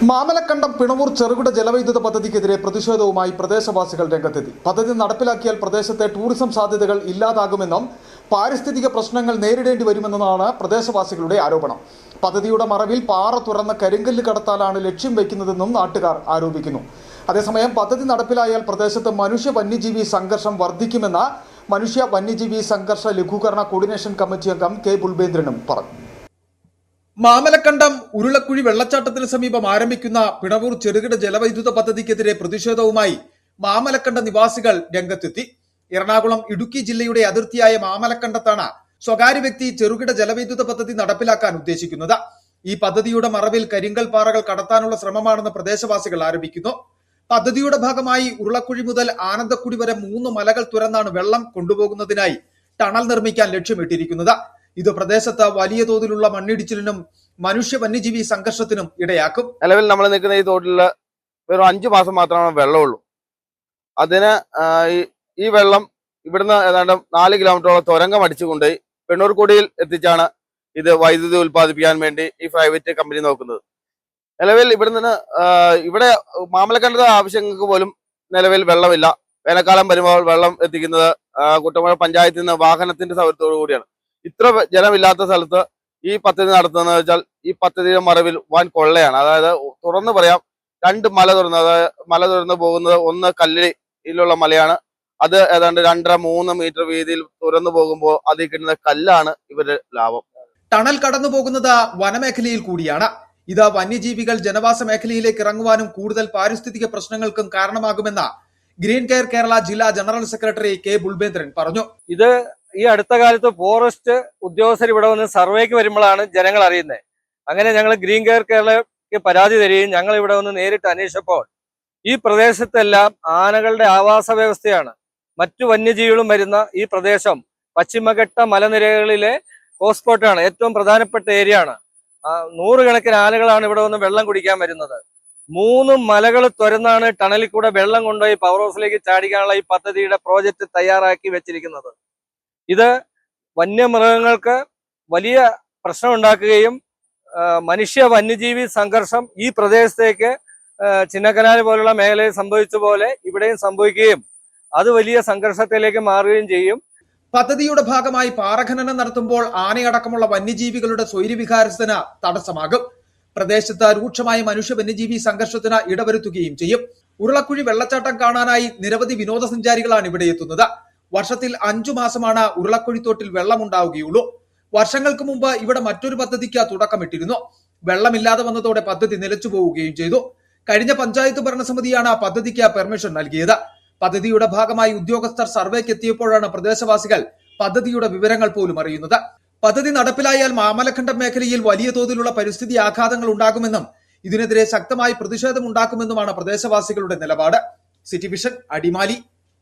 മാമലക്കണ്ടം പിണവൂർ ചെറുകിട ജലവൈദ്യുത പദ്ധതിക്കെതിരെ പ്രതിഷേധവുമായി പ്രദേശവാസികൾ രംഗത്തെത്തി. പദ്ധതി നടപ്പിലാക്കിയാൽ പ്രദേശത്തെ ടൂറിസം സാധ്യതകൾ ഇല്ലാതാകുമെന്നും പാരിസ്ഥിതിക പ്രശ്നങ്ങൾ നേരിടേണ്ടി വരുമെന്നാണ് പ്രദേശവാസികളുടെ ആരോപണം. പദ്ധതിയുടെ മറവിൽ പാറ തുറന്ന കരിങ്കല്ല് കടത്താലാണ് ലക്ഷ്യം വയ്ക്കുന്നതെന്നും നാട്ടുകാർ ആരോപിക്കുന്നു. അതേസമയം പദ്ധതി നടപ്പിലായാൽ പ്രദേശത്ത് മനുഷ്യ വന്യജീവി സംഘർഷം വർദ്ധിക്കുമെന്ന് മനുഷ്യ വന്യജീവി സംഘർഷ ലഘൂകരണ കോർഡിനേഷൻ കമ്മിറ്റി അംഗം കെ ബുൾബേന്ദ്രനും പറഞ്ഞു. മാമലക്കണ്ടം ഉരുളക്കുഴി വെള്ളച്ചാട്ടത്തിന് സമീപം ആരംഭിക്കുന്ന പിണവൂർ ചെറുകിട ജലവൈദ്യുത പദ്ധതിക്കെതിരെ പ്രതിഷേധവുമായി മാമലക്കണ്ട നിവാസികൾ രംഗത്തെത്തി. എറണാകുളം ഇടുക്കി ജില്ലയുടെ അതിർത്തിയായ മാമലക്കണ്ടത്താണ് സ്വകാര്യ വ്യക്തി ചെറുകിട ജലവൈദ്യുത പദ്ധതി നടപ്പിലാക്കാൻ ഉദ്ദേശിക്കുന്നത്. ഈ പദ്ധതിയുടെ മറവിൽ കരിങ്കൽ പാറകൾ കടത്താനുള്ള ശ്രമമാണെന്ന് പ്രദേശവാസികൾ ആരോപിക്കുന്നു. പദ്ധതിയുടെ ഭാഗമായി ഉരുളക്കുഴി മുതൽ ആനന്ദക്കുടി വരെ 3 മലകൾ തുരന്നാണ് വെള്ളം കൊണ്ടുപോകുന്നതിനായി ടണൽ നിർമ്മിക്കാൻ ലക്ഷ്യമിട്ടിരിക്കുന്നത്. ഇത് പ്രദേശത്ത് വലിയ തോതിലുള്ള മണ്ണിടിച്ചിലിനും മനുഷ്യ വന്യജീവി സംഘർഷത്തിനും ഇടയാക്കും. നിലവിൽ നമ്മൾ നിൽക്കുന്ന ഈ തോട്ടില് വെറും 5 മാസം മാത്രമാണ് വെള്ളമുള്ളൂ. അതിന് ഈ വെള്ളം ഇവിടുന്ന് ഏതാണ്ട് 4 കിലോമീറ്ററോളം തുരങ്കം അടിച്ചുകൊണ്ടുപോയി പെണ്ണൂർക്കുടിയിൽ എത്തിച്ചാണ് ഇത് വൈദ്യുതി ഉൽപ്പാദിപ്പിക്കാൻ വേണ്ടി ഈ പ്രൈവറ്റ് കമ്പനി നോക്കുന്നത്. നിലവിൽ ഇവിടെ മാമലക്കണ്ടത്തെ ആവശ്യങ്ങൾക്ക് പോലും നിലവിൽ വെള്ളമില്ല. വേനൽക്കാലം വരുമ്പോൾ വെള്ളം എത്തിക്കുന്നത് കുട്ടമ്പുഴ പഞ്ചായത്തിൽ നിന്ന് വാഹനത്തിന്റെ സൗകര്യത്തോടു കൂടിയാണ്. ഇത്ര ജലമില്ലാത്ത സ്ഥലത്ത് ഈ പദ്ധതി നടത്തുന്നത് വെച്ചാൽ ഈ പദ്ധതിയുടെ മറവിൽ വൻ കൊള്ളയാണ്. അതായത് തുറന്നു പറയാം, 2 മല തുറന്ന് പോകുന്നത്, ഒന്ന് കല്ലിലുള്ള മലയാണ്. അത് ഏതാണ്ട് 2.5-3 മീറ്റർ വീതിയിൽ തുറന്നു പോകുമ്പോൾ അതിൽ കിട്ടുന്ന കല്ലാണ് ഇവരുടെ ലാഭം. ടണൽ കടന്നു പോകുന്നത് വനമേഖലയിൽ കൂടിയാണ്. ഇത് വന്യജീവികൾ ജനവാസ മേഖലയിലേക്ക് ഇറങ്ങുവാനും കൂടുതൽ പാരിസ്ഥിതിക പ്രശ്നങ്ങൾക്കും കാരണമാകുമെന്ന് ഗ്രീൻ കെയർ കേരള ജില്ലാ ജനറൽ സെക്രട്ടറി കെ ബുൾബേന്ദ്രൻ പറഞ്ഞു. ഇത് ഈ അടുത്ത കാലത്ത് ഫോറസ്റ്റ് ഉദ്യോഗസ്ഥർ ഇവിടെ വന്ന് സർവേക്ക് വരുമ്പോഴാണ് ജനങ്ങൾ അറിയുന്നത്. അങ്ങനെ ഞങ്ങൾ ഗ്രീൻ കെയർ കേരളയ്ക്ക് പരാതി തരികയും ഞങ്ങൾ ഇവിടെ വന്ന് നേരിട്ട് അന്വേഷിച്ചപ്പോൾ ഈ പ്രദേശത്തെല്ലാം ആനകളുടെ ആവാസ വ്യവസ്ഥയാണ്. മറ്റു വന്യജീവികളും വരുന്ന ഈ പ്രദേശം പശ്ചിമഘട്ട മലനിരകളിലെ ഹോട്ട്സ്പോട്ടാണ്, ഏറ്റവും പ്രധാനപ്പെട്ട ഏരിയ ആണ്. 100 കണക്കിന് ആനകളാണ് ഇവിടെ വന്ന് വെള്ളം കുടിക്കാൻ വരുന്നത്. 3 മലകൾ തുരന്നാണ് ടണലിൽ കൂടെ വെള്ളം കൊണ്ടുപോയി പവർ ഹൗസിലേക്ക് ചാടിക്കാനുള്ള ഈ പദ്ധതിയുടെ പ്രോജക്റ്റ് തയ്യാറാക്കി വെച്ചിരിക്കുന്നത്. ഇത് വന്യമൃഗങ്ങൾക്ക് വലിയ പ്രശ്നം ഉണ്ടാക്കുകയും മനുഷ്യ വന്യജീവി സംഘർഷം ഈ പ്രദേശത്തേക്ക് ചിന്നക്കനാൽ പോലുള്ള മേഖലയിൽ സംഭവിച്ച പോലെ ഇവിടെയും സംഭവിക്കുകയും അത് വലിയ സംഘർഷത്തിലേക്ക് മാറുകയും ചെയ്യും. പദ്ധതിയുടെ ഭാഗമായി പാറഖനനം നടത്തുമ്പോൾ ആനയടക്കമുള്ള വന്യജീവികളുടെ സ്വൈര്യവിഹാരത്തിന് തടസ്സമാകും. പ്രദേശത്ത് രൂക്ഷമായ മനുഷ്യ വന്യജീവി സംഘർഷത്തിന് ഇടവരുത്തുകയും ചെയ്യും. ഉരുളക്കുഴി വെള്ളച്ചാട്ടം കാണാനായി നിരവധി വിനോദസഞ്ചാരികളാണ് ഇവിടെ എത്തുന്നത്. വർഷത്തിൽ 5 മാസമാണ് ഉരുളക്കുഴിത്തോട്ടിൽ വെള്ളമുണ്ടാവുകയുള്ളൂ. വർഷങ്ങൾക്ക് മുമ്പ് ഇവിടെ മറ്റൊരു പദ്ധതിക്ക് തുടക്കമിട്ടിരുന്നു. വെള്ളമില്ലാതെ വന്നതോടെ പദ്ധതി നിലച്ചു പോവുകയും ചെയ്തു. കഴിഞ്ഞ പഞ്ചായത്ത് ഭരണസമിതിയാണ് പദ്ധതിക്ക് പെർമിഷൻ നൽകിയത്. പദ്ധതിയുടെ ഭാഗമായി ഉദ്യോഗസ്ഥർ സർവേക്ക് എത്തിയപ്പോഴാണ് പ്രദേശവാസികൾ പദ്ധതിയുടെ വിവരങ്ങൾ പോലും അറിയുന്നത്. പദ്ധതി നടപ്പിലായാൽ മാമലക്കണ്ടം മേഖലയിൽ വലിയ തോതിലുള്ള പരിസ്ഥിതി ആഘാതങ്ങൾ ഉണ്ടാകുമെന്നും ഇതിനെതിരെ ശക്തമായി പ്രതിഷേധമുണ്ടാക്കുമെന്നുമാണ് പ്രദേശവാസികളുടെ നിലപാട്. City vision, Adimali.